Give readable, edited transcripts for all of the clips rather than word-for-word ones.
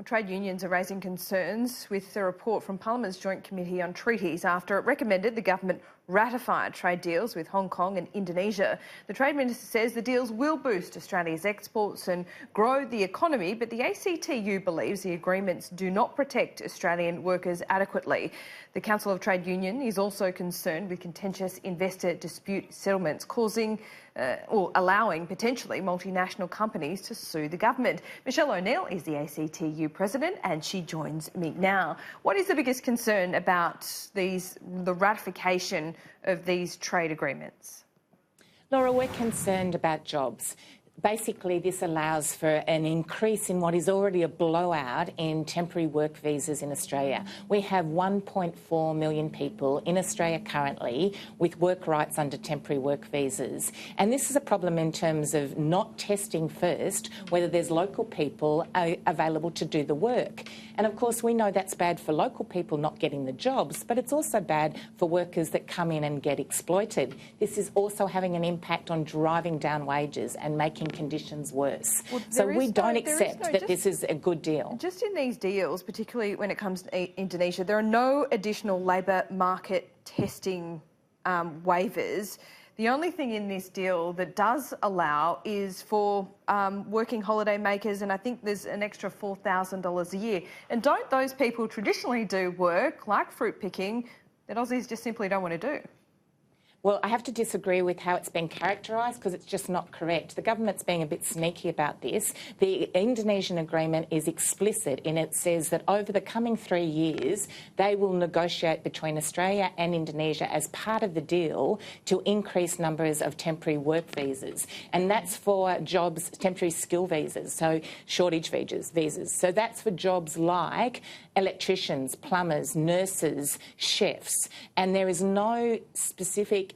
Trade unions are raising concerns with the report from Parliament's Joint Committee on Treaties after it recommended the government ratify trade deals with Hong Kong and Indonesia. The Trade Minister says the deals will boost Australia's exports and grow the economy, but the ACTU believes the agreements do not protect Australian workers adequately. The Council of Trade Union is also concerned with contentious investor dispute settlements causing or allowing potentially multinational companies to sue the government. Michele O'Neill is the ACTU president and she joins me now. What is the biggest concern about the ratification of these trade agreements? Laura, we're concerned about jobs. Basically, this allows for an increase in what is already a blowout in temporary work visas in Australia. We have 1.4 million people in Australia currently with work rights under temporary work visas. And this is a problem in terms of not testing first whether there's local people available to do the work. And of course, we know that's bad for local people not getting the jobs, but it's also bad for workers that come in and get exploited. This is also having an impact on driving down wages and making conditions worse. Well, so we don't accept that this is a good deal. Just in these deals, particularly when it comes to Indonesia, there are no additional labour market testing waivers. The only thing in this deal that does allow is for working holiday makers, and I think there's an extra $4,000 a year. And don't those people traditionally do work like fruit picking that Aussies just simply don't want to do? Well, I have to disagree with how it's been characterised because it's just not correct. The government's being a bit sneaky about this. The Indonesian agreement is explicit and it says that over the coming 3 years, they will negotiate between Australia and Indonesia as part of the deal to increase numbers of temporary work visas. And that's for jobs, temporary skill visas, so shortage visas. So that's for jobs like electricians, plumbers, nurses, chefs. And there is no specific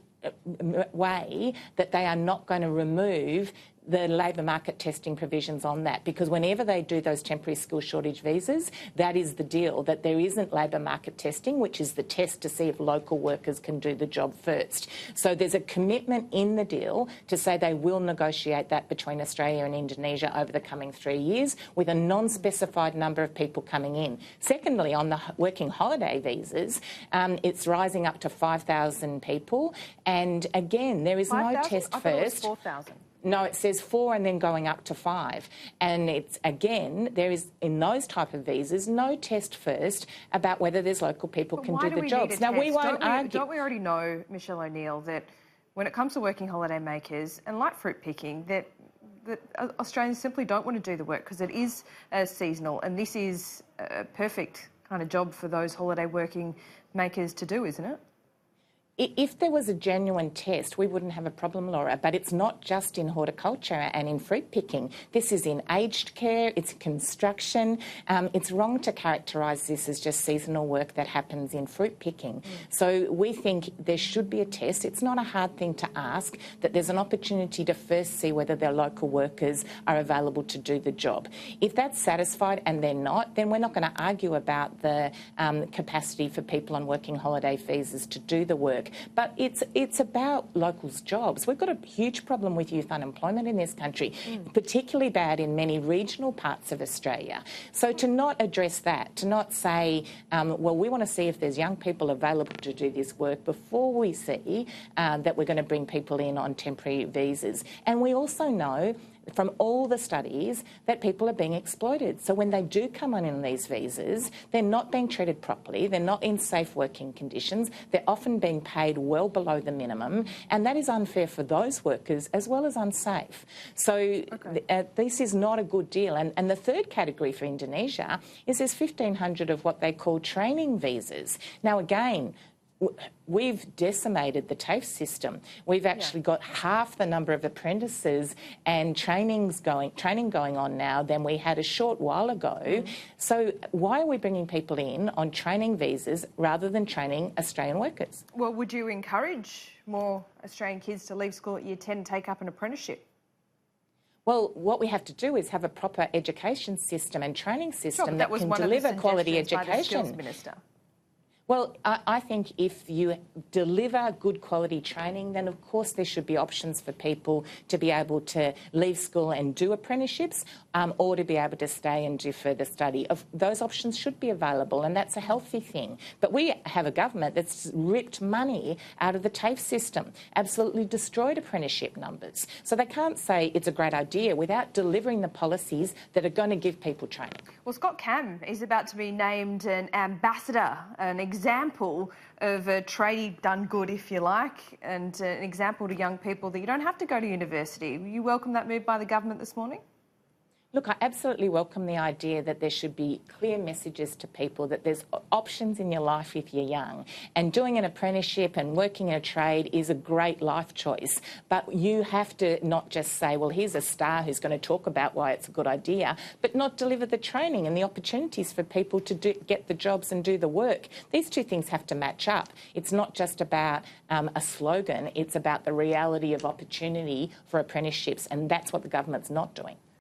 way that they are not going to remove the labour market testing provisions on that, because whenever they do those temporary skill shortage visas, that is the deal, that there isn't labour market testing, which is the test to see if local workers can do the job first. So there's a commitment in the deal to say they will negotiate that between Australia and Indonesia over the coming 3 years with a non-specified number of people coming in. Secondly, on the working holiday visas, it's rising up to 5,000 people. And again, there is 5, no test I first. Thought it was 4,000. No, it says 4 and then going up to 5. And it's, again, there is, in those type of visas, no test first about whether there's local people can do the jobs. Now, we won't argue. Don't we already know, Michele O'Neill, that when it comes to working holiday makers and like fruit picking, that Australians simply don't want to do the work because it is seasonal, and this is a perfect kind of job for those holiday working makers to do, isn't it? If there was a genuine test, we wouldn't have a problem, Laura, but it's not just in horticulture and in fruit picking. This is in aged care, it's construction. It's wrong to characterise this as just seasonal work that happens in fruit picking. So we think there should be a test. It's not a hard thing to ask, that there's an opportunity to first see whether their local workers are available to do the job. If that's satisfied and they're not, then we're not going to argue about the capacity for people on working holiday visas to do the work. But it's about locals' jobs. We've got a huge problem with youth unemployment in this country, particularly bad in many regional parts of Australia. So to not address that, to not say, well, we want to see if there's young people available to do this work before we see that we're going to bring people in on temporary visas. And we also know from all the studies that people are being exploited. So when they do come on in these visas, they're not being treated properly, they're not in safe working conditions, they're often being paid well below the minimum, and that is unfair for those workers as well as unsafe. So this is not a good deal. And the third category for Indonesia is there's 1,500 of what they call training visas. Now again, we've decimated the TAFE system. We've actually got half the number of apprentices and training going on now than we had a short while ago. So why are we bringing people in on training visas rather than training Australian workers? Well, would you encourage more Australian kids to leave school at year 10 and take up an apprenticeship? Well, what we have to do is have a proper education system and training system that can deliver quality education. By the Skills Minister. Well, I think if you deliver good quality training, then of course there should be options for people to be able to leave school and do apprenticeships, or to be able to stay and do further study. Those options should be available, and that's a healthy thing. But we have a government that's ripped money out of the TAFE system, absolutely destroyed apprenticeship numbers. So they can't say it's a great idea without delivering the policies that are going to give people training. Well, Scott Cam is about to be named an ambassador, an example of a tradie done good, if you like, and an example to young people that you don't have to go to university. You welcome that move by the government this morning? Look, I absolutely welcome the idea that there should be clear messages to people that there's options in your life if you're young. And doing an apprenticeship and working in a trade is a great life choice. But you have to not just say, well, here's a star who's going to talk about why it's a good idea, but not deliver the training and the opportunities for people to get the jobs and do the work. These two things have to match up. It's not just about a slogan, it's about the reality of opportunity for apprenticeships, and that's what the government's not doing.